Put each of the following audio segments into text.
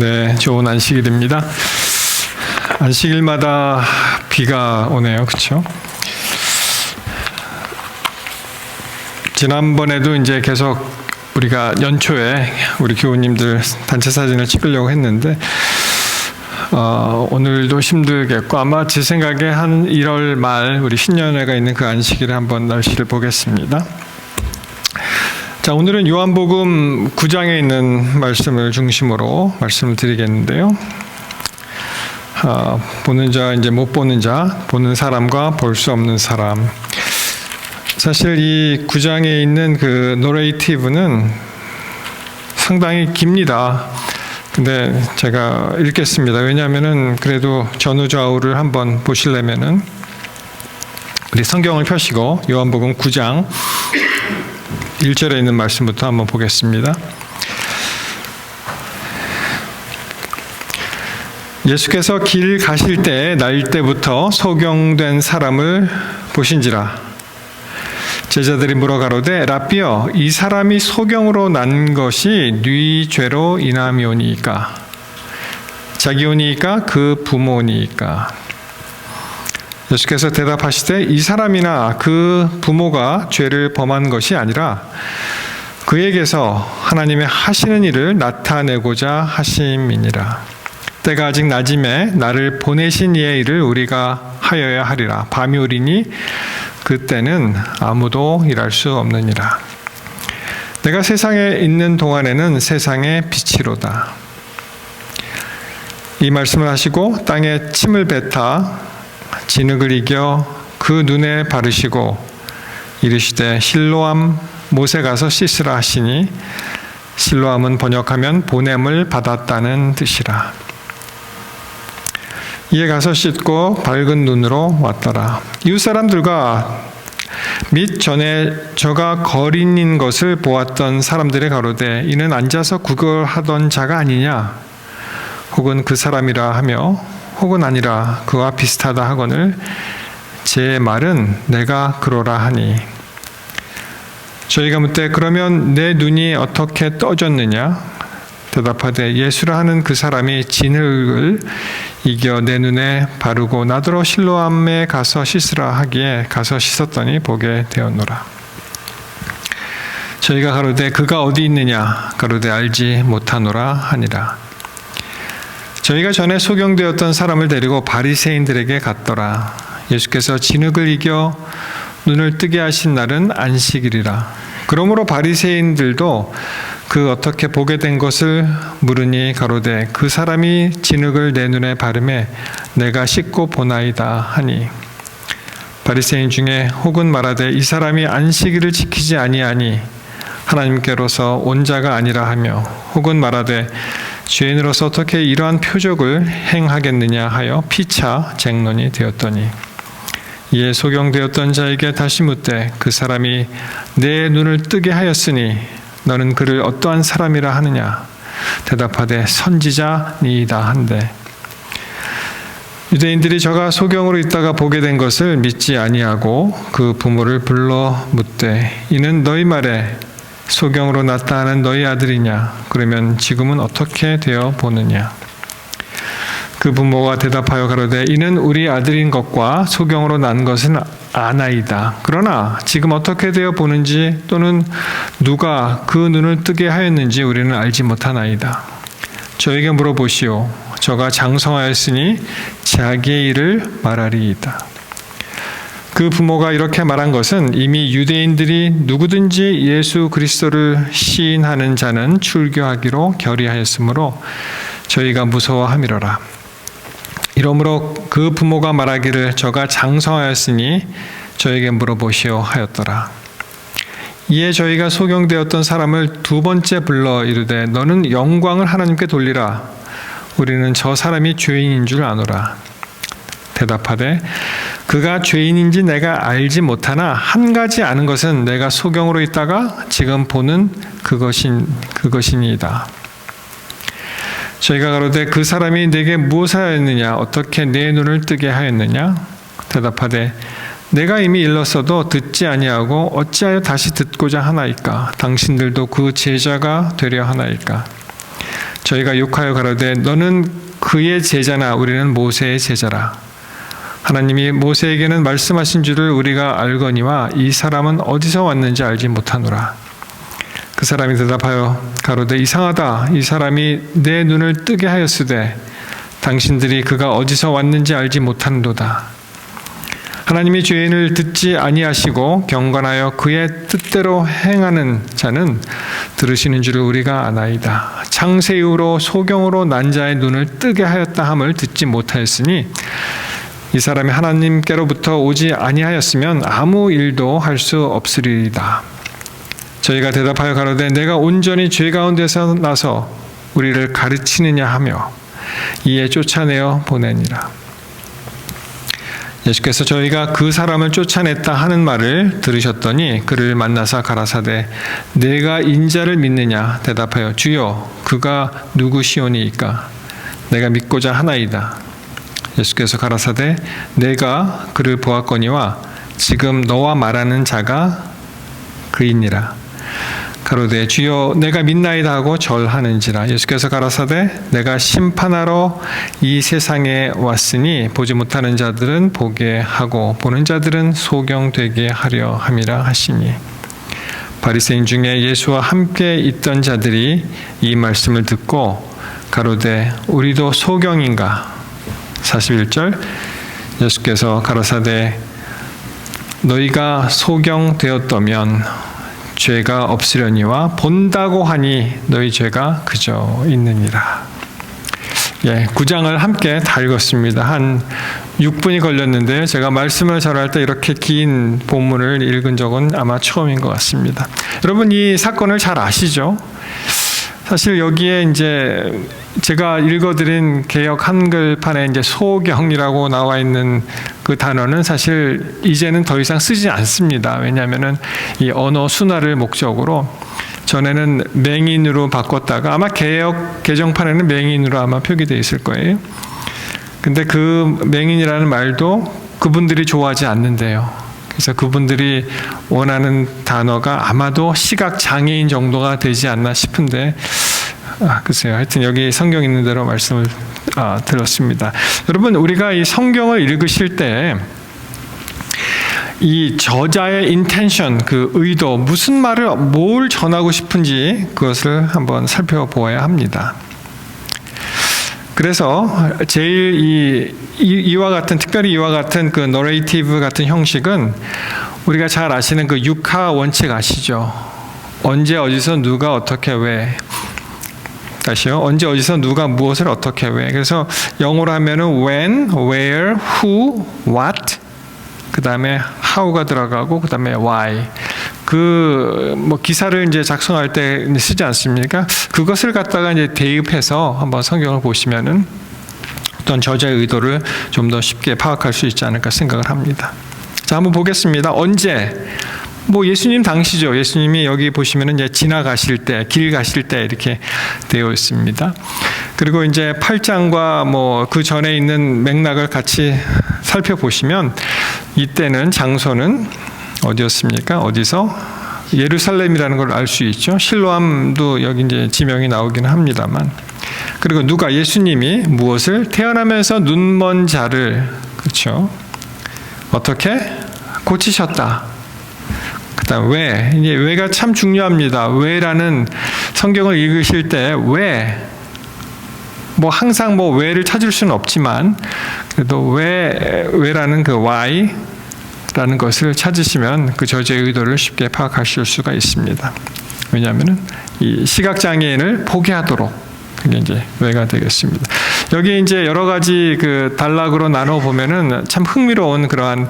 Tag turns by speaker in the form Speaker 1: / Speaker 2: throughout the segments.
Speaker 1: 네, 좋은 안식일입니다. 안식일마다 비가 오네요. 그렇죠? 지난번에도 이제 계속 우리가 연초에 우리 교우님들 단체 사진을 찍으려고 했는데 오늘도 힘들겠고 아마 제 생각에 한 1월 말 우리 신년회가 있는 그 안식일에 한번 날씨를 보겠습니다. 자, 오늘은 요한복음 9장에 있는 말씀을 중심으로 말씀을 드리겠는데요. 보는 자, 이제 못 보는 자, 보는 사람과 볼 수 없는 사람. 사실 이 9장에 있는 그 노레이티브는 상당히 깁니다. 근데 제가 읽겠습니다. 왜냐하면은 그래도 전후좌우를 한번 보시려면은 우리 성경을 펴시고 요한복음 9장 1절에 있는 말씀부터 한번 보겠습니다. 예수께서 길 가실 때 날 때부터 소경된 사람을 보신지라. 제자들이 물어 가로되 라삐여 이 사람이 소경으로 난 것이 네 죄로 인함이오니이까 자기오니이까 그 부모니이까. 예수께서 대답하시되 이 사람이나 그 부모가 죄를 범한 것이 아니라 그에게서 하나님의 하시는 일을 나타내고자 하심이니라. 때가 아직 낮음에 나를 보내신 이의 일을 우리가 하여야 하리라. 밤이 오리니 그때는 아무도 일할 수 없느니라. 내가 세상에 있는 동안에는 세상의 빛이로다. 이 말씀을 하시고 땅에 침을 뱉아 진흙을 이겨 그 눈에 바르시고 이르시되 실로암 못에 가서 씻으라 하시니 실로암은 번역하면 보냄을 받았다는 뜻이라. 이에 가서 씻고 밝은 눈으로 왔더라. 이웃 사람들과 및 전에 저가 거린인 것을 보았던 사람들의 가로되 이는 앉아서 구걸하던 자가 아니냐 혹은 그 사람이라 하며 혹은 아니라 그와 비슷하다 하거늘 제 말은 내가 그러라 하니. 저희가 묻되 그러면 내 눈이 어떻게 떠졌느냐 대답하되 예수라 하는 그 사람이 진흙을 이겨 내 눈에 바르고 나더러 실로암에 가서 씻으라 하기에 가서 씻었더니 보게 되었노라. 저희가 가로되 그가 어디 있느냐 가로되 알지 못하노라 하니라. 저희가 전에 소경되었던 사람을 데리고 바리새인들에게 갔더라. 예수께서 진흙을 이겨 눈을 뜨게 하신 날은 안식일이라. 그러므로 바리새인들도 그 어떻게 보게 된 것을 물으니 가로되 그 사람이 진흙을 내 눈에 바르매 내가 씻고 보나이다 하니. 바리새인 중에 혹은 말하되 이 사람이 안식일을 지키지 아니하니 하나님께로서 온 자가 아니라 하며 혹은 말하되 죄인으로서 어떻게 이러한 표적을 행하겠느냐 하여 피차 쟁론이 되었더니 이에 소경되었던 자에게 다시 묻되 그 사람이 내 눈을 뜨게 하였으니 너는 그를 어떠한 사람이라 하느냐 대답하되 선지자니이다 한대 유대인들이 저가 소경으로 있다가 보게 된 것을 믿지 아니하고 그 부모를 불러 묻되 이는 너희 말에 소경으로 났다 하는 너희 아들이냐 그러면 지금은 어떻게 되어 보느냐. 그 부모가 대답하여 가로되 이는 우리 아들인 것과 소경으로 난 것은 아나이다. 그러나 지금 어떻게 되어 보는지 또는 누가 그 눈을 뜨게 하였는지 우리는 알지 못하나이다. 저에게 물어보시오. 저가 장성하였으니 자기의 일을 말하리이다. 그 부모가 이렇게 말한 것은 이미 유대인들이 누구든지 예수 그리스도를 시인하는 자는 출교하기로 결의하였으므로 저희가 무서워함이로라. 이러므로 그 부모가 말하기를 저가 장성하였으니 저에게 물어보시오 하였더라. 이에 저희가 소경되었던 사람을 두 번째 불러 이르되 너는 영광을 하나님께 돌리라. 우리는 저 사람이 죄인인 줄 아노라. 대답하되 그가 죄인인지 내가 알지 못하나 한 가지 아는 것은 내가 소경으로 있다가 지금 보는 그것이니이다. 저희가 가로되 그 사람이 내게 무엇을 하였느냐 어떻게 내 눈을 뜨게 하였느냐 대답하되 내가 이미 일렀어도 듣지 아니하고 어찌하여 다시 듣고자 하나이까 당신들도 그 제자가 되려 하나이까 저희가 욕하여 가로되 너는 그의 제자나 우리는 모세의 제자라. 하나님이 모세에게는 말씀하신 줄을 우리가 알거니와 이 사람은 어디서 왔는지 알지 못하노라. 그 사람이 대답하여 가로되 이상하다. 이 사람이 내 눈을 뜨게 하였으되 당신들이 그가 어디서 왔는지 알지 못하는도다. 하나님이 죄인을 듣지 아니하시고 경건하여 그의 뜻대로 행하는 자는 들으시는 줄을 우리가 아나이다. 창세 이후로 소경으로 난 자의 눈을 뜨게 하였다 함을 듣지 못하였으니 이 사람이 하나님께로부터 오지 아니하였으면 아무 일도 할 수 없으리이다. 저희가 대답하여 가로되 내가 온전히 죄 가운데서 나서 우리를 가르치느냐 하며 이에 쫓아내어 보내니라. 예수께서 저희가 그 사람을 쫓아냈다 하는 말을 들으셨더니 그를 만나사 가라사대 내가 인자를 믿느냐 대답하여 주여 그가 누구시오니이까 내가 믿고자 하나이다. 예수께서 가라사대 내가 그를 보았거니와 지금 너와 말하는 자가 그이니라. 가로되 주여 내가 믿나이다 하고 절하는지라. 예수께서 가라사대 내가 심판하러 이 세상에 왔으니 보지 못하는 자들은 보게 하고 보는 자들은 소경되게 하려 함이라 하시니 바리새인 중에 예수와 함께 있던 자들이 이 말씀을 듣고 가로되 우리도 소경인가. 41절 예수께서 가라사대 너희가 소경되었다면 죄가 없으려니와 본다고 하니 너희 죄가 그저 있느니라. 9장을 함께 다 읽었습니다. 한 6분이 걸렸는데요. 제가 말씀을 전할 때 이렇게 긴 본문을 읽은 적은 아마 처음인 것 같습니다. 여러분 이 사건을 잘 아시죠? 사실 여기에 이제 제가 읽어드린 개역 한글판에 이제 소경이라고 나와 있는 그 단어는 사실 이제는 더 이상 쓰지 않습니다. 왜냐하면은 이 언어 순화를 목적으로 전에는 맹인으로 바꿨다가 아마 개역 개정판에는 맹인으로 아마 표기되어 있을 거예요. 근데 그 맹인이라는 말도 그분들이 좋아하지 않는데요. 그래서 그분들이 원하는 단어가 아마도 시각 장애인 정도가 되지 않나 싶은데 글쎄요. 하여튼 여기 성경 있는 대로 말씀을 들었습니다. 여러분 우리가 이 성경을 읽으실 때 이 저자의 인텐션, 그 의도, 무슨 말을 뭘 전하고 싶은지 그것을 한번 살펴보아야 합니다. 그래서 제일 이와 같은 특별히 이와 같은 그 너레이티브 같은 형식은 우리가 잘 아시는 그 육하 원칙 아시죠? 언제 어디서 누가 어떻게 왜 다시요. 언제 어디서 누가 무엇을 어떻게 왜. 그래서 영어로 하면은 when, where, who, what. 그다음에 how가 들어가고 그다음에 why. 그 뭐 기사를 이제 작성할 때 쓰지 않습니까? 그것을 갖다가 이제 대입해서 한번 성경을 보시면은 어떤 저자의 의도를 좀 더 쉽게 파악할 수 있지 않을까 생각을 합니다. 자, 한번 보겠습니다. 언제? 뭐 예수님 당시죠. 예수님이 여기 보시면은 이제 지나가실 때, 길 가실 때 이렇게 되어 있습니다. 그리고 이제 8장과 뭐 그 전에 있는 맥락을 같이 살펴보시면 이때는 장소는 어디였습니까? 어디서? 예루살렘이라는 걸 알 수 있죠. 실로암도 여기 이제 지명이 나오기는 합니다만. 그리고 누가 예수님이 무엇을 태어나면서 눈먼 자를 그렇죠. 어떻게 고치셨다. 그다음 왜 이제 왜가 참 중요합니다. 왜라는 성경을 읽으실 때 왜 뭐 항상 뭐 왜를 찾을 수는 없지만 그래도 왜라는 그 why라는 것을 찾으시면 그 저자의 의도를 쉽게 파악하실 수가 있습니다. 왜냐하면은 이 시각 장애인을 포기하도록 그게 이제 왜가 되겠습니다. 여기 이제 여러 가지 그 단락으로 나눠 보면은 참 흥미로운 그러한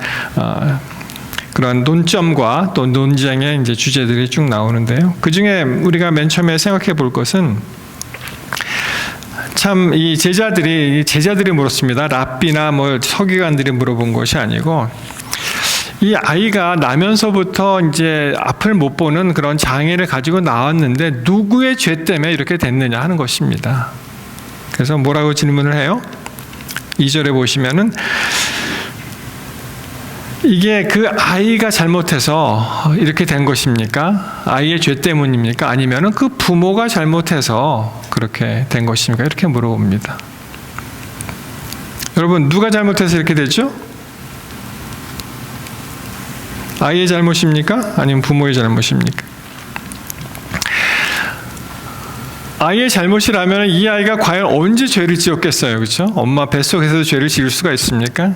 Speaker 1: 논점과 또 논쟁의 이제 주제들이 쭉 나오는데요. 그 중에 우리가 맨 처음에 생각해 볼 것은 참 이 제자들이 물었습니다. 랍비나 뭐 서기관들이 물어본 것이 아니고 이 아이가 나면서부터 이제 앞을 못 보는 그런 장애를 가지고 나왔는데 누구의 죄 때문에 이렇게 됐느냐 하는 것입니다. 그래서 뭐라고 질문을 해요? 2절에 보시면은 이게 그 아이가 잘못해서 이렇게 된 것입니까? 아이의 죄 때문입니까? 아니면은 그 부모가 잘못해서 그렇게 된 것입니까? 이렇게 물어봅니다. 여러분, 누가 잘못해서 이렇게 됐죠? 아이의 잘못입니까? 아니면 부모의 잘못입니까? 아이의 잘못이라면 이 아이가 과연 언제 죄를 지었겠어요? 그렇죠? 엄마 뱃속에서도 죄를 지을 수가 있습니까?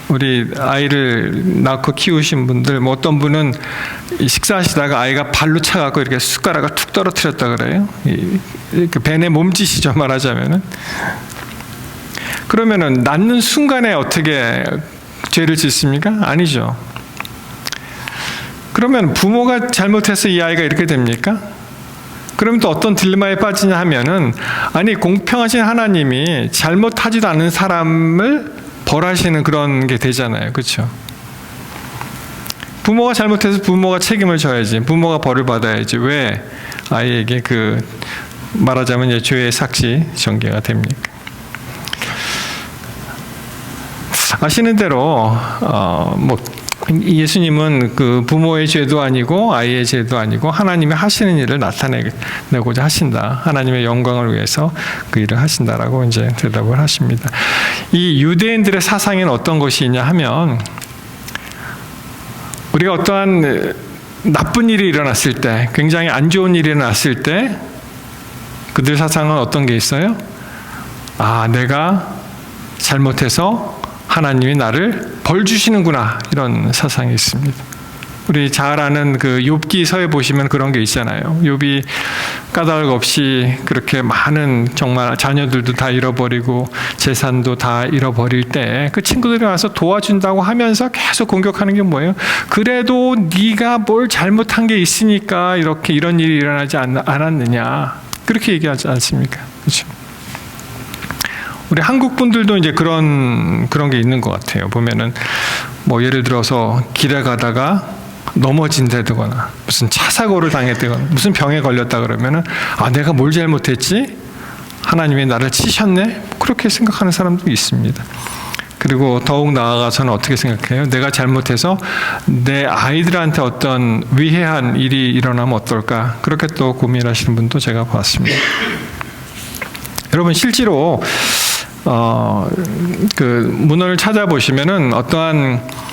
Speaker 1: 우리 아이를 낳고 키우신 분들, 뭐 어떤 분은 식사하시다가 아이가 발로 차갖고 이렇게 숟가락을 툭 떨어뜨렸다 그래요. 벤의 몸짓이죠, 말하자면은. 그러면은 낳는 순간에 어떻게 죄를 짓습니까? 아니죠. 그러면 부모가 잘못해서 이 아이가 이렇게 됩니까? 그러면 또 어떤 딜레마에 빠지냐 하면은, 아니 공평하신 하나님이 잘못하지도 않은 사람을 벌하시는 그런 게 되잖아요. 그렇죠? 부모가 잘못해서 부모가 책임을 져야지, 부모가 벌을 받아야지, 왜 아이에게 말하자면 이제 죄의 삭시 전개가 됩니까? 아시는 대로 예수님은 그 부모의 죄도 아니고 아이의 죄도 아니고 하나님이 하시는 일을 나타내고자 하신다. 하나님의 영광을 위해서 그 일을 하신다라고 이제 대답을 하십니다. 이 유대인들의 사상에는 어떤 것이 있냐 하면, 우리가 어떠한 나쁜 일이 일어났을 때, 굉장히 안 좋은 일이 일어났을 때 그들 사상은 어떤 게 있어요? 아, 내가 잘못해서 하나님이 나를 벌 주시는구나, 이런 사상이 있습니다. 우리 잘 아는 그 욥기서에 보시면 그런 게 있잖아요. 욥이 까닭 없이 그렇게 많은, 정말 자녀들도 다 잃어버리고 재산도 다 잃어버릴 때 그 친구들이 와서 도와준다고 하면서 계속 공격하는 게 뭐예요? 그래도 네가 뭘 잘못한 게 있으니까 이런 일이 일어나지 않았느냐, 그렇게 얘기하지 않습니까? 그렇죠? 우리 한국 분들도 이제 그런 게 있는 것 같아요. 보면은 뭐 예를 들어서 길에 가다가 넘어진다거나 무슨 차 사고를 당했다거나 무슨 병에 걸렸다 그러면은, 아, 내가 뭘 잘못했지? 하나님이 나를 치셨네? 그렇게 생각하는 사람도 있습니다. 그리고 더욱 나아가서는 어떻게 생각해요? 내가 잘못해서 내 아이들한테 어떤 위해한 일이 일어나면 어떨까? 그렇게 또 고민하시는 분도 제가 봤습니다. 여러분, 실제로 그 문헌을 찾아보시면은 어떠한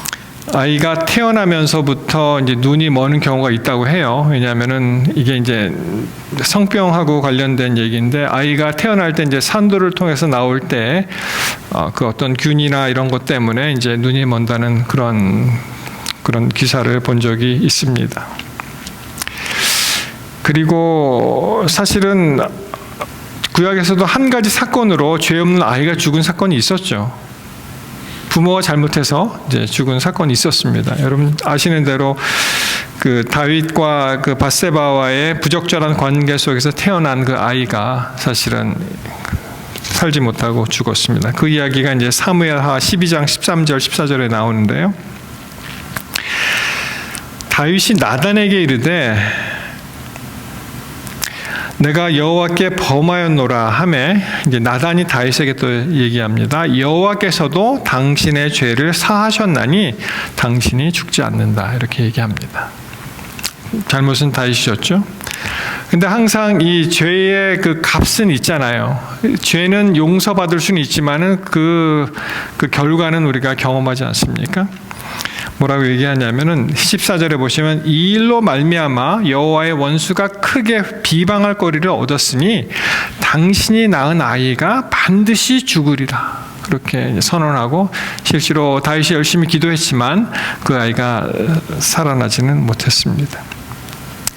Speaker 1: 아이가 태어나면서부터 이제 눈이 머는 경우가 있다고 해요. 왜냐하면은 이게 이제 성병하고 관련된 얘기인데, 아이가 태어날 때 이제 산도를 통해서 나올 때 그 어떤 균이나 이런 것 때문에 이제 눈이 먼다는 그런 기사를 본 적이 있습니다. 그리고 사실은 구약에서도 한 가지 사건으로 죄 없는 아이가 죽은 사건이 있었죠. 부모가 잘못해서 이제 죽은 사건이 있었습니다. 여러분 아시는 대로 그 다윗과 그 밧세바와의 부적절한 관계 속에서 태어난 그 아이가 사실은 살지 못하고 죽었습니다. 그 이야기가 이제 사무엘하 12장 13절 14절에 나오는데요. 다윗이 나단에게 이르되 내가 여호와께 범하였노라 하매, 이제 나단이 다윗에게 또 얘기합니다. 여호와께서도 당신의 죄를 사하셨나니 당신이 죽지 않는다, 이렇게 얘기합니다. 잘못은 다윗이었죠. 근데 항상 이 죄의 그 값은 있잖아요. 죄는 용서받을 수는 있지만은 그 결과는 우리가 경험하지 않습니까? 뭐라고 얘기하냐면은 14절에 보시면, 이 일로 말미암아 여호와의 원수가 크게 비방할 거리를 얻었으니 당신이 낳은 아이가 반드시 죽으리라, 그렇게 선언하고, 실제로 다윗이 열심히 기도했지만 그 아이가 살아나지는 못했습니다.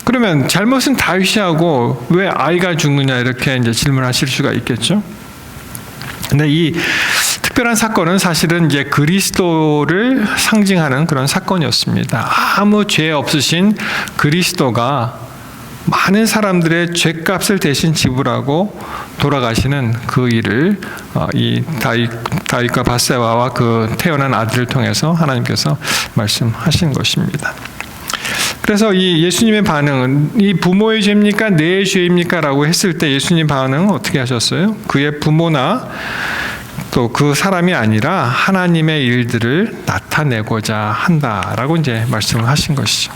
Speaker 1: 그러면 잘못은 다윗이 하고 왜 아이가 죽느냐, 이렇게 이제 질문하실 수가 있겠죠. 근데 이 특별한 사건은 사실은 이제 그리스도를 상징하는 그런 사건이었습니다. 아무 죄 없으신 그리스도가 많은 사람들의 죄값을 대신 지불하고 돌아가시는 그 일을 이 다윗과 밧세바와 그 태어난 아들을 통해서 하나님께서 말씀하신 것입니다. 그래서 이 예수님의 반응은, 이 부모의 죄입니까? 내 죄입니까? 라고 했을 때 예수님 반응은 어떻게 하셨어요? 그의 부모나 또 그 사람이 아니라 하나님의 일들을 나타내고자 한다라고 이제 말씀을 하신 것이죠.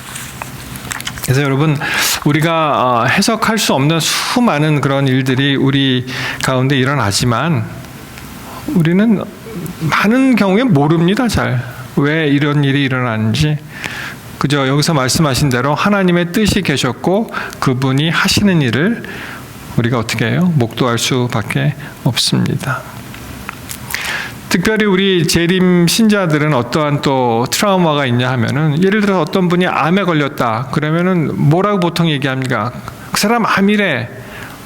Speaker 1: 그래서 여러분, 우리가 해석할 수 없는 수많은 그런 일들이 우리 가운데 일어나지만 우리는 많은 경우에 모릅니다. 잘 왜 이런 일이 일어나는지. 그저 여기서 말씀하신 대로 하나님의 뜻이 계셨고 그분이 하시는 일을 우리가 어떻게 해요? 목도할 수밖에 없습니다. 특별히 우리 재림 신자들은 어떠한 또 트라우마가 있냐 하면은, 예를 들어 어떤 분이 암에 걸렸다 그러면은 뭐라고 보통 얘기합니까? 그 사람 암이래.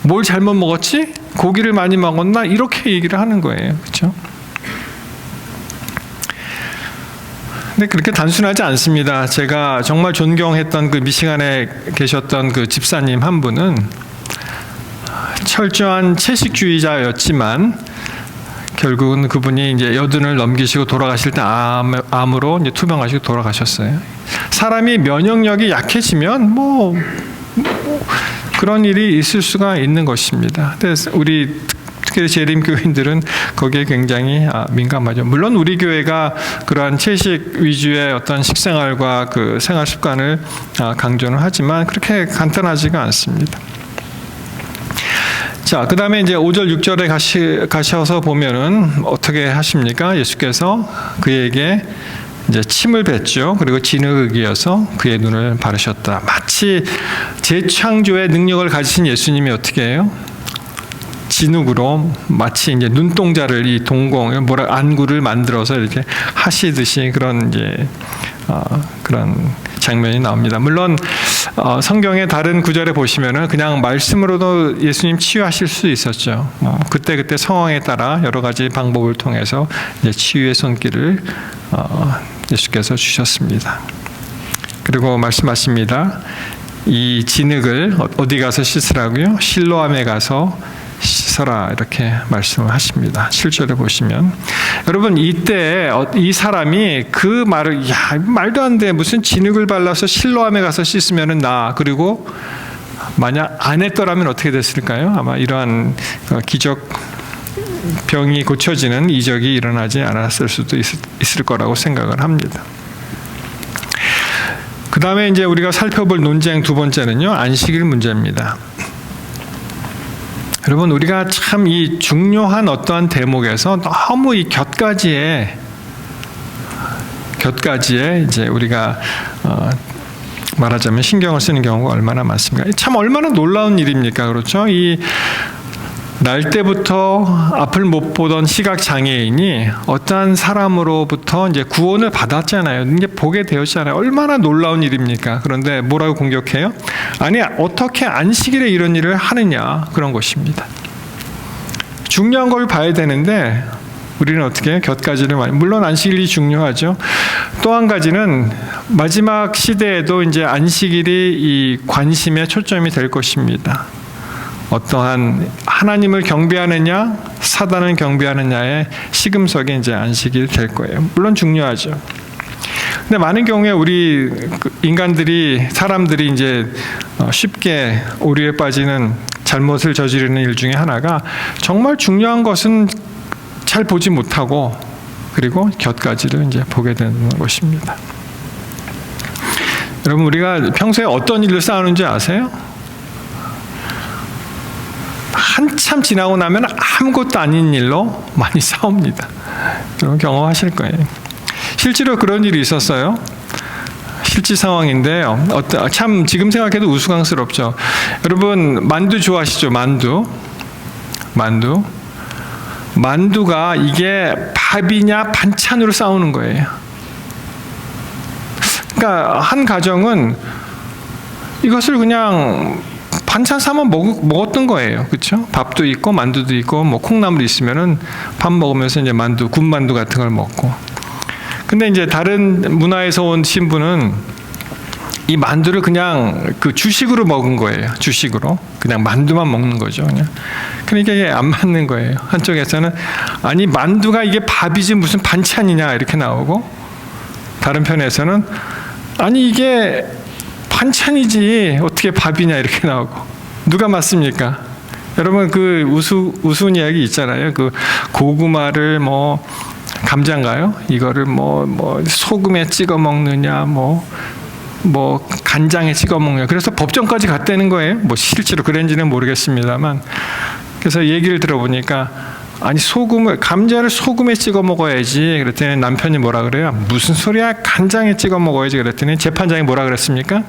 Speaker 1: 뭘 잘못 먹었지? 고기를 많이 먹었나? 이렇게 얘기를 하는 거예요. 그렇죠? 근데 그렇게 단순하지 않습니다. 제가 정말 존경했던 그 미시간에 계셨던 그 집사님 한 분은 철저한 채식주의자였지만 결국은 그분이 이제 여든을 넘기시고 돌아가실 때 암으로 이제 투병하시고 돌아가셨어요. 사람이 면역력이 약해지면 그런 일이 있을 수가 있는 것입니다. 그래서 우리 특히 재림 교인들은 거기에 굉장히 민감하죠. 물론 우리 교회가 그러한 채식 위주의 어떤 식생활과 그 생활 습관을 강조는 하지만 그렇게 간단하지가 않습니다. 자, 그 다음에 이제 5절, 6절에 가셔서 보면은 어떻게 하십니까? 예수께서 그에게 이제 침을 뱉죠. 그리고 진흙을 이어서 그의 눈을 바르셨다. 마치 재창조의 능력을 가지신 예수님이 어떻게 해요? 진흙으로 마치 이제 눈동자를 이 동공, 안구를 만들어서 이렇게 하시듯이 그런 이제 그런 장면이 나옵니다. 물론 성경의 다른 구절에 보시면은 그냥 말씀으로도 예수님 치유하실 수 있었죠. 그때 상황에 따라 여러 가지 방법을 통해서 이제 치유의 손길을 예수께서 주셨습니다. 그리고 말씀하십니다. 이 진흙을 어디 가서 씻으라고요? 실로암에 가서 씻어라, 이렇게 말씀을 하십니다. 7절에 보시면, 여러분, 이때 이 사람이 그 말을, 말도 안 돼, 무슨 진흙을 발라서 실로암에 가서 씻으면은 그리고 만약 안 했더라면 어떻게 됐을까요? 아마 이러한 기적, 병이 고쳐지는 이적이 일어나지 않았을 수도 있을 거라고 생각을 합니다. 그 다음에 이제 우리가 살펴볼 논쟁 두 번째는요, 안식일 문제입니다. 여러분, 우리가 참 이 중요한 어떠한 대목에서 너무 이 곁가지에 이제 우리가 말하자면 신경을 쓰는 경우가 얼마나 많습니까? 참 얼마나 놀라운 일입니까? 그렇죠? 이 날 때부터 앞을 못 보던 시각 장애인이 어떠한 사람으로부터 이제 구원을 받았잖아요. 이제 보게 되었잖아요. 얼마나 놀라운 일입니까? 그런데 뭐라고 공격해요? 아니, 어떻게 안식일에 이런 일을 하느냐, 그런 것입니다. 중요한 걸 봐야 되는데 우리는 어떻게 곁가지를 물론 안식일이 중요하죠. 또 한 가지는 마지막 시대에도 이제 안식일이 이 관심의 초점이 될 것입니다. 어떠한 하나님을 경배하느냐, 사단을 경배하느냐의 시금석이 이제 안식일 될 거예요. 물론 중요하죠. 근데 많은 경우에 우리 사람들이 이제 쉽게 오류에 빠지는 잘못을 저지르는 일 중에 하나가 정말 중요한 것은 잘 보지 못하고 그리고 곁가지를 이제 보게 되는 것입니다. 여러분, 우리가 평소에 어떤 일을 싸우는지 아세요? 한참 지나고 나면 아무것도 아닌 일로 많이 싸웁니다. 여러분 경험하실 거예요. 실제로 그런 일이 있었어요. 실제 상황인데요. 참 지금 생각해도 우스꽝스럽죠. 여러분, 만두 좋아하시죠? 만두가 이게 밥이냐 반찬으로 싸우는 거예요. 그러니까 한 가정은 이것을 그냥 반찬 사면 먹었던 거예요. 그렇죠? 밥도 있고 만두도 있고 뭐 콩나물 있으면은 밥 먹으면서 이제 군만두 같은 걸 먹고. 근데 이제 다른 문화에서 온 신부는 이 만두를 그냥 그 주식으로 먹은 거예요. 주식으로. 그냥 만두만 먹는 거죠. 그러니까 이게 안 맞는 거예요. 한쪽에서는 아니, 만두가 이게 밥이지 무슨 반찬이냐, 이렇게 나오고, 다른 편에서는 아니, 이게 반찬이지 어떻게 밥이냐, 이렇게 나오고. 누가 맞습니까? 여러분, 그 우스운 이야기 있잖아요. 그 고구마를 감자인가요? 이거를 소금에 찍어 먹느냐, 뭐 간장에 찍어 먹냐. 그래서 법정까지 갔다는 거예요. 뭐 실제로 그런지는 모르겠습니다만. 그래서 얘기를 들어보니까 아니 감자를 소금에 찍어 먹어야지. 그랬더니 남편이 뭐라 그래요? 무슨 소리야? 간장에 찍어 먹어야지. 그랬더니 재판장이 뭐라 그랬습니까?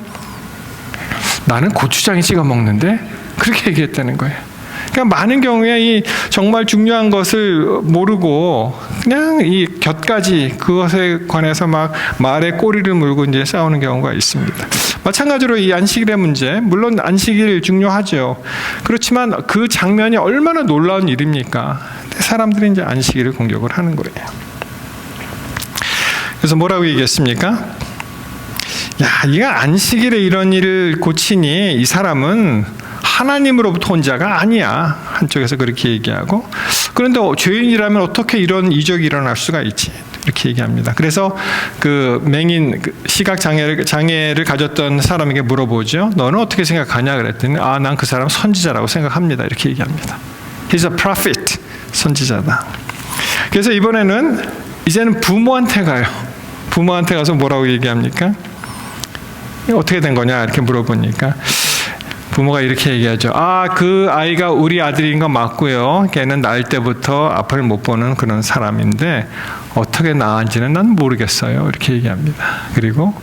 Speaker 1: 나는 고추장에 찍어 먹는데? 그렇게 얘기했다는 거예요. 그러니까 많은 경우에 이 정말 중요한 것을 모르고 그냥 이 곁가지 그것에 관해서 막 말에 꼬리를 물고 이제 싸우는 경우가 있습니다. 마찬가지로 이 안식일의 문제, 물론 안식일 중요하죠. 그렇지만 그 장면이 얼마나 놀라운 일입니까? 사람들이 이제 안식일을 공격을 하는 거예요. 그래서 뭐라고 얘기했습니까? 야, 이가 안식일에 이런 일을 고치니 이 사람은 하나님으로부터 온 자가 아니야. 한쪽에서 그렇게 얘기하고, 그런데 죄인이라면 어떻게 이런 이적이 일어날 수가 있지? 이렇게 얘기합니다. 그래서 그 맹인 시각 장애를 가졌던 사람에게 물어보죠. 너는 어떻게 생각하냐? 그랬더니 난 그 사람 선지자라고 생각합니다. 이렇게 얘기합니다. He's a prophet. 선지자다. 그래서 이제는 부모한테 가요. 부모한테 가서 뭐라고 얘기합니까? 어떻게 된 거냐? 이렇게 물어보니까 부모가 이렇게 얘기하죠. 그 아이가 우리 아들인 건 맞고요. 걔는 날 때부터 앞을 못 보는 그런 사람인데 어떻게 낳았는지는 난 모르겠어요. 이렇게 얘기합니다. 그리고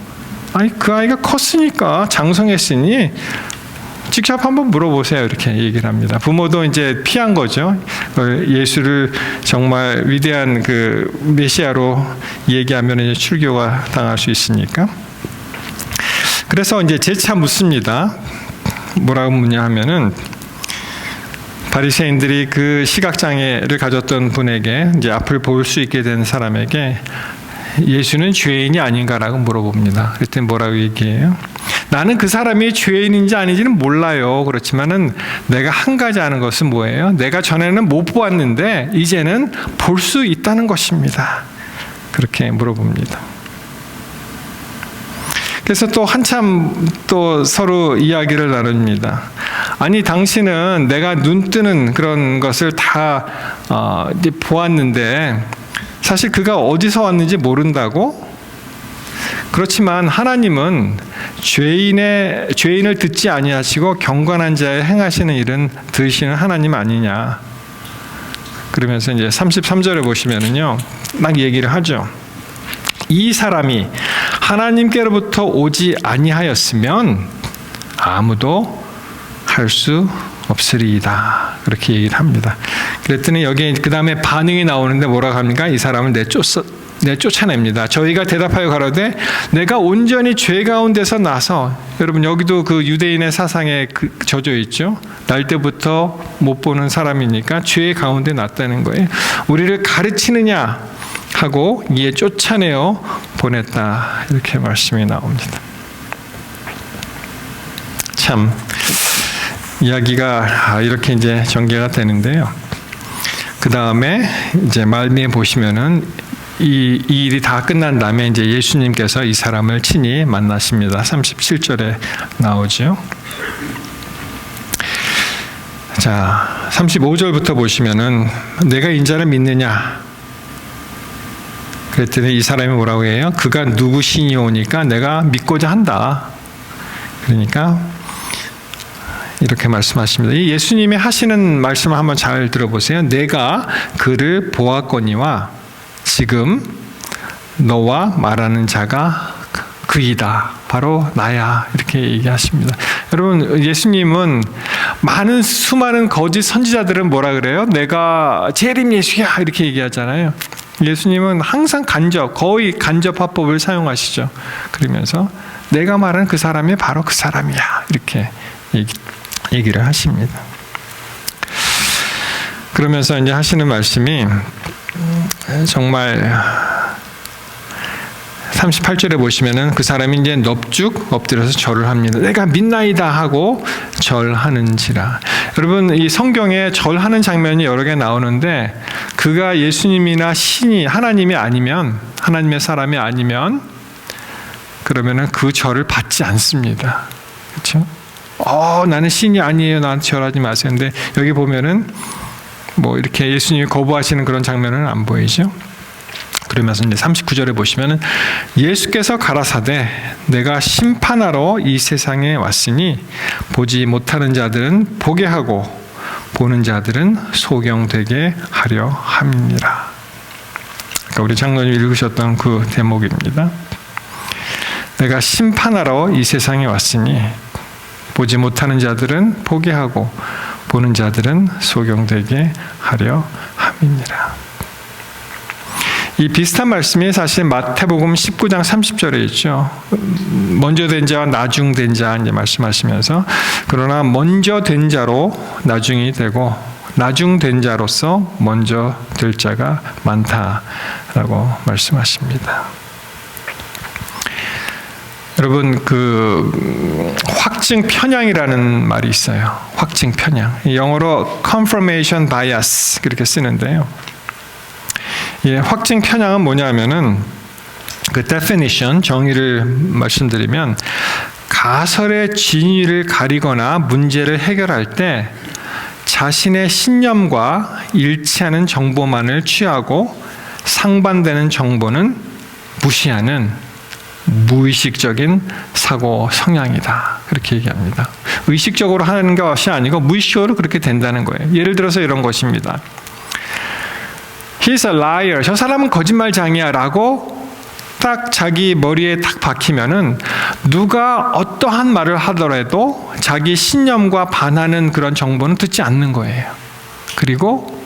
Speaker 1: 그 아이가 컸으니까 장성했으니 직접 한번 물어보세요. 이렇게 얘기를 합니다. 부모도 이제 피한 거죠. 예수를 정말 위대한 그 메시아로 얘기하면 이제 출교가 당할 수 있으니까. 그래서 이제 재차 묻습니다. 뭐라고 묻냐 하면은 바리새인들이 그 시각장애를 가졌던 분에게 이제 앞을 볼 수 있게 된 사람에게 예수는 죄인이 아닌가라고 물어봅니다. 그랬더니 뭐라고 얘기해요? 나는 그 사람이 죄인인지 아닌지는 몰라요. 그렇지만은 내가 한 가지 아는 것은 뭐예요? 내가 전에는 못 보았는데 이제는 볼 수 있다는 것입니다. 그렇게 물어봅니다. 그래서 또 한참 또 서로 이야기를 나눕니다. 아니 당신은 내가 눈 뜨는 그런 것을 다 이제 보았는데 사실 그가 어디서 왔는지 모른다고? 그렇지만 하나님은 죄인을 듣지 아니하시고 경건한 자의 행하시는 일은 들으시는 하나님 아니냐. 그러면서 이제 33절에 보시면은요, 막 얘기를 하죠. 이 사람이 하나님께로부터 오지 아니하였으면 아무도 할 수 없으리이다. 그렇게 얘기를 합니다. 그랬더니 여기 그 다음에 반응이 나오는데 뭐라고 합니까? 이 사람을 내쫓아냅니다. 저희가 대답하여 가로되 내가 온전히 죄 가운데서 나서, 여러분 여기도 그 유대인의 사상에 젖어 있죠. 날 때부터 못 보는 사람이니까 죄 가운데 났다는 거예요. 우리를 가르치느냐 하고 이에 쫓아내어 보냈다. 이렇게 말씀이 나옵니다. 참 이야기가 이렇게 이제 전개가 되는데요. 그 다음에 이제 말미에 보시면은 이 일이 다 끝난 다음에 이제 예수님께서 이 사람을 친히 만나십니다. 37절에 나오죠. 자, 35절부터 보시면은 내가 인자를 믿느냐? 그랬더니 이 사람이 뭐라고 해요? 그가 누구시니오니까 내가 믿고자 한다. 그러니까 이렇게 말씀하십니다. 이 예수님이 하시는 말씀을 한번 잘 들어보세요. 내가 그를 보았거니와 지금 너와 말하는 자가 그이다. 바로 나야. 이렇게 얘기하십니다. 여러분, 예수님은 수많은 거짓 선지자들은 뭐라 그래요? 내가 재림 예수야. 이렇게 얘기하잖아요. 예수님은 항상 거의 간접 화법을 사용하시죠. 그러면서 내가 말하는 그 사람이 바로 그 사람이야. 이렇게 얘기를 하십니다. 그러면서 이제 하시는 말씀이 정말 38절에 보시면은 그 사람이 이제 넙죽 엎드려서 절을 합니다. 내가 믿나이다 하고 절하는지라. 여러분, 이 성경에 절하는 장면이 여러 개 나오는데 그가 예수님이나 신이 하나님이 아니면, 하나님의 사람이 아니면 그러면은 그 절을 받지 않습니다. 그렇죠? 나는 신이 아니에요. 나한테 절하지 마세요. 근데 여기 보면은 뭐 이렇게 예수님이 거부하시는 그런 장면은 안 보이죠. 그러면서 이제 39절에 보시면은 예수께서 가라사대 내가 심판하러 이 세상에 왔으니 보지 못하는 자들은 보게 하고 보는 자들은 소경되게 하려 함이니라. 그러니까 우리 장로님 읽으셨던 그 대목입니다. 내가 심판하러 이 세상에 왔으니 보지 못하는 자들은 보게 하고 보는 자들은 소경되게 하려 함이니라. 이 비슷한 말씀이 사실 마태복음 19장 30절에 있죠. 먼저 된 자와 나중 된 자 이제 말씀하시면서 그러나 먼저 된 자로 나중이 되고 나중 된 자로서 먼저 될 자가 많다라고 말씀하십니다. 여러분 그 확증 편향이라는 말이 있어요. 확증 편향. 영어로 confirmation bias 그렇게 쓰는데요. 예, 확증 편향은 뭐냐면은 그 definition 정의를 말씀드리면 가설의 진위를 가리거나 문제를 해결할 때 자신의 신념과 일치하는 정보만을 취하고 상반되는 정보는 무시하는 무의식적인 사고 성향이다. 그렇게 얘기합니다. 의식적으로 하는 것이 아니고 무의식적으로 그렇게 된다는 거예요. 예를 들어서 이런 것입니다. He's a liar. 저 사람은 거짓말장이야 라고 딱 자기 머리에 딱 박히면은 누가 어떠한 말을 하더라도 자기 신념과 반하는 그런 정보는 듣지 않는 거예요. 그리고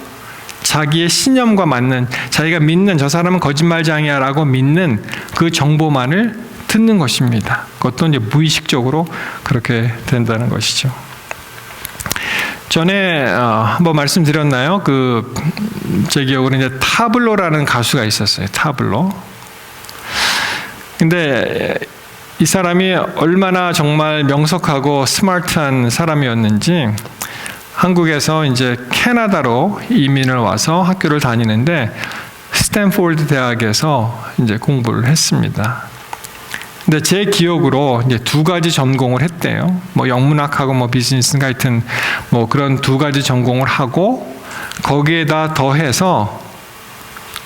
Speaker 1: 자기의 신념과 맞는 자기가 믿는 저 사람은 거짓말장이야 라고 믿는 그 정보만을 듣는 것입니다. 그것도 이제 무의식적으로 그렇게 된다는 것이죠. 전에 한번 말씀드렸나요? 제 기억으로 이제 타블로라는 가수가 있었어요. 타블로. 근데 이 사람이 얼마나 정말 명석하고 스마트한 사람이었는지 한국에서 이제 캐나다로 이민을 와서 학교를 다니는데 스탠포드 대학에서 이제 공부를 했습니다. 근데 제 기억으로 이제 2가지 전공을 했대요. 뭐 영문학하고 뭐 비즈니스인가 하여튼 뭐 그런 2가지 전공을 하고 거기에다 더해서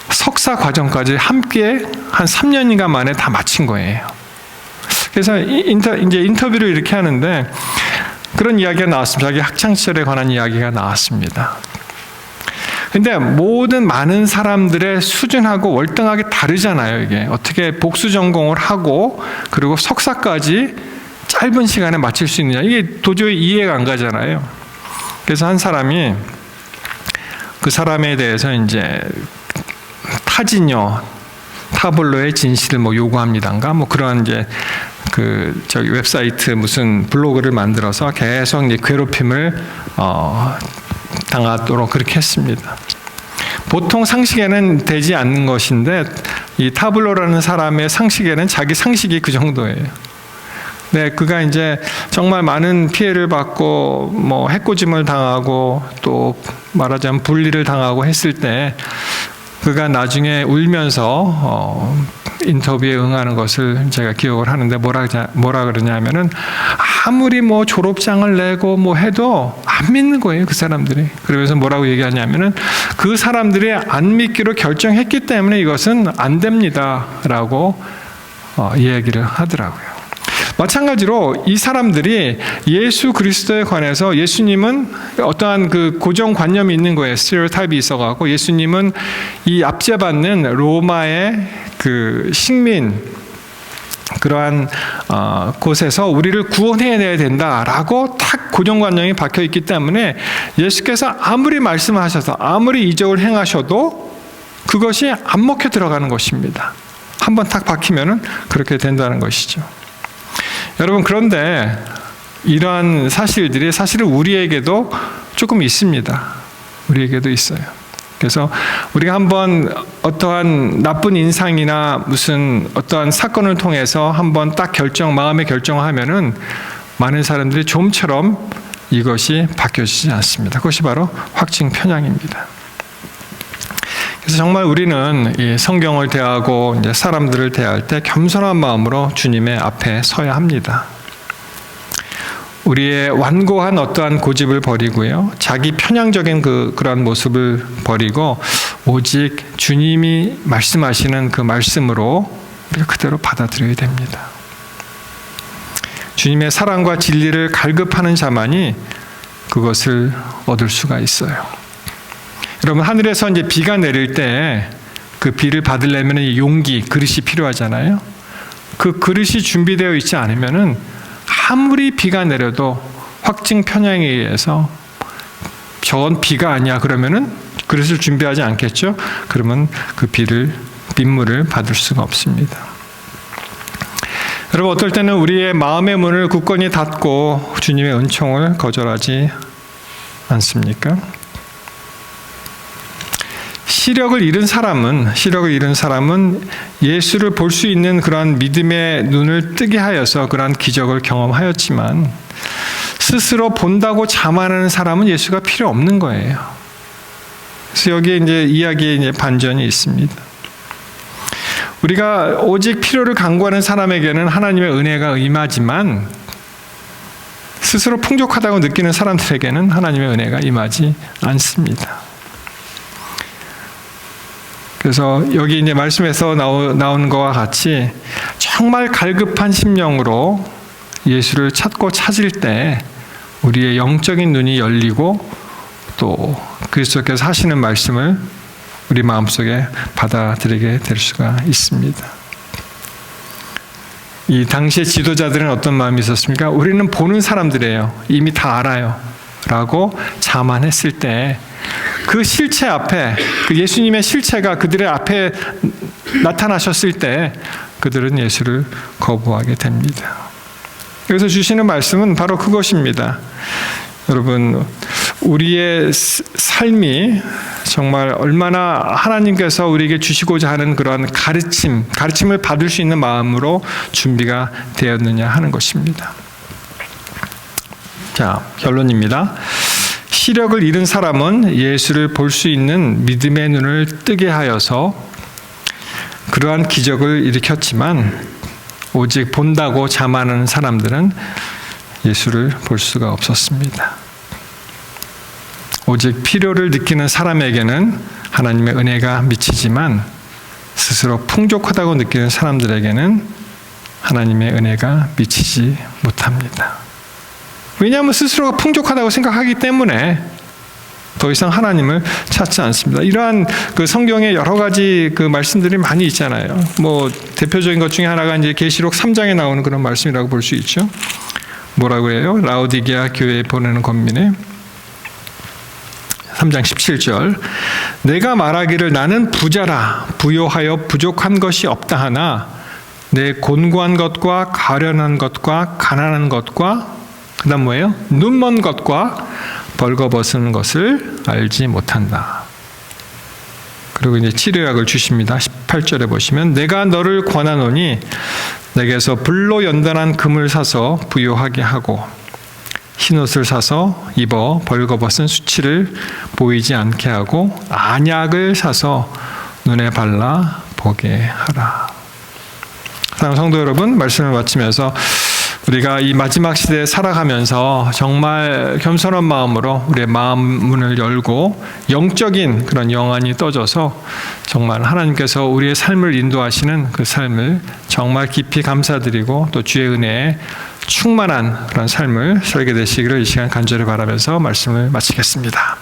Speaker 1: 석사 과정까지 함께 한 3년인가 만에 다 마친 거예요. 그래서 이제 인터뷰를 이렇게 하는데 그런 이야기가 나왔습니다. 자기 학창시절에 관한 이야기가 나왔습니다. 근데 모든 많은 사람들의 수준하고 월등하게 다르잖아요. 이게 어떻게 복수 전공을 하고 그리고 석사까지 짧은 시간에 마칠 수 있느냐. 이게 도저히 이해가 안 가잖아요. 그래서 한 사람이 그 사람에 대해서 이제 타블로의 진실을 뭐 요구합니다인가 뭐 그런 이제 저기 웹사이트 무슨 블로그를 만들어서 계속 이제 괴롭힘을 당하도록 그렇게 했습니다. 보통 상식에는 되지 않는 것인데 이 타블로라는 사람의 상식에는 자기 상식이 그 정도예요. 네, 그가 이제 정말 많은 피해를 받고 뭐 해코짐을 당하고 또 말하자면 분리를 당하고 했을 때 그가 나중에 울면서 인터뷰에 응하는 것을 제가 기억을 하는데 뭐라 그러냐면은 아무리 뭐 졸업장을 내고 뭐 해도 안 믿는 거예요, 그 사람들이. 그러면서 뭐라고 얘기하냐면은 그 사람들이 안 믿기로 결정했기 때문에 이것은 안 됩니다라고 이야기를 하더라고요. 마찬가지로 이 사람들이 예수 그리스도에 관해서 예수님은 어떠한 그 고정관념이 있는 거예요. 스테레오타입이 있어가지고 예수님은 이 압제받는 로마의 그 식민 그러한 곳에서 우리를 구원해야 된다라고 딱 고정관념이 박혀 있기 때문에 예수께서 아무리 말씀하셔서 아무리 이적을 행하셔도 그것이 안 먹혀 들어가는 것입니다. 한번 딱 박히면은 그렇게 된다는 것이죠. 여러분, 그런데 이러한 사실들이 사실은 우리에게도 조금 있습니다. 우리에게도 있어요. 그래서 우리가 한번 어떠한 나쁜 인상이나 무슨 어떠한 사건을 통해서 한번 딱 마음의 결정을 하면은 많은 사람들이 좀처럼 이것이 바뀌어지지 않습니다. 그것이 바로 확증 편향입니다. 그래서 정말 우리는 이 성경을 대하고 이제 사람들을 대할 때 겸손한 마음으로 주님의 앞에 서야 합니다. 우리의 완고한 어떠한 고집을 버리고요, 자기 편향적인 그러한 모습을 버리고 오직 주님이 말씀하시는 그 말씀으로 우리가 그대로 받아들여야 됩니다. 주님의 사랑과 진리를 갈급하는 자만이 그것을 얻을 수가 있어요. 여러분, 하늘에서 이제 비가 내릴 때 그 비를 받으려면 용기, 그릇이 필요하잖아요. 그 그릇이 준비되어 있지 않으면은 아무리 비가 내려도 확증 편향에 의해서 저건 비가 아니야 그러면은 그릇을 준비하지 않겠죠? 그러면 그 빗물을 받을 수가 없습니다. 여러분, 어떨 때는 우리의 마음의 문을 굳건히 닫고 주님의 은총을 거절하지 않습니까? 시력을 잃은 사람은 예수를 볼 수 있는 그러한 믿음의 눈을 뜨게 하여서 그러한 기적을 경험하였지만 스스로 본다고 자만하는 사람은 예수가 필요 없는 거예요. 그래서 여기에 이제 이야기에 이제 반전이 있습니다. 우리가 오직 필요를 간구하는 사람에게는 하나님의 은혜가 임하지만 스스로 풍족하다고 느끼는 사람들에게는 하나님의 은혜가 임하지 않습니다. 그래서 여기 이제 말씀에서 나오는 것과 같이 정말 갈급한 심령으로 예수를 찾고 찾을 때 우리의 영적인 눈이 열리고 또 그리스도께서 하시는 말씀을 우리 마음속에 받아들이게 될 수가 있습니다. 이 당시의 지도자들은 어떤 마음이 있었습니까? 우리는 보는 사람들이에요. 이미 다 알아요. 라고 자만했을 때 그 실체 앞에, 그 예수님의 실체가 그들의 앞에 나타나셨을 때 그들은 예수를 거부하게 됩니다. 여기서 주시는 말씀은 바로 그것입니다. 여러분, 우리의 삶이 정말 얼마나 하나님께서 우리에게 주시고자 하는 그런 가르침을 받을 수 있는 마음으로 준비가 되었느냐 하는 것입니다. 자, 결론입니다. 시력을 잃은 사람은 예수를 볼 수 있는 믿음의 눈을 뜨게 하여서 그러한 기적을 일으켰지만 오직 본다고 자만하는 사람들은 예수를 볼 수가 없었습니다. 오직 필요를 느끼는 사람에게는 하나님의 은혜가 미치지만 스스로 풍족하다고 느끼는 사람들에게는 하나님의 은혜가 미치지 못합니다. 왜냐하면 스스로가 풍족하다고 생각하기 때문에 더 이상 하나님을 찾지 않습니다. 이러한 그 성경에 여러 가지 그 말씀들이 많이 있잖아요. 뭐 대표적인 것 중에 하나가 이제 계시록 3장에 나오는 그런 말씀이라고 볼 수 있죠. 뭐라고 해요? 라오디게아 교회에 보내는 권면에 3장 17절, 내가 말하기를 나는 부자라 부요하여 부족한 것이 없다 하나 내 곤고한 것과 가련한 것과 가난한 것과 그 다음 뭐예요? 눈먼 것과 벌거벗은 것을 알지 못한다. 그리고 이제 치료약을 주십니다. 18절에 보시면 내가 너를 권하노니 내게서 불로 연단한 금을 사서 부요하게 하고 흰옷을 사서 입어 벌거벗은 수치를 보이지 않게 하고 안약을 사서 눈에 발라 보게 하라. 사랑하는 성도 여러분, 말씀을 마치면서 우리가 이 마지막 시대에 살아가면서 정말 겸손한 마음으로 우리의 마음 문을 열고 영적인 그런 영안이 떠져서 정말 하나님께서 우리의 삶을 인도하시는 그 삶을 정말 깊이 감사드리고 또 주의 은혜에 충만한 그런 삶을 살게 되시기를 이 시간 간절히 바라면서 말씀을 마치겠습니다.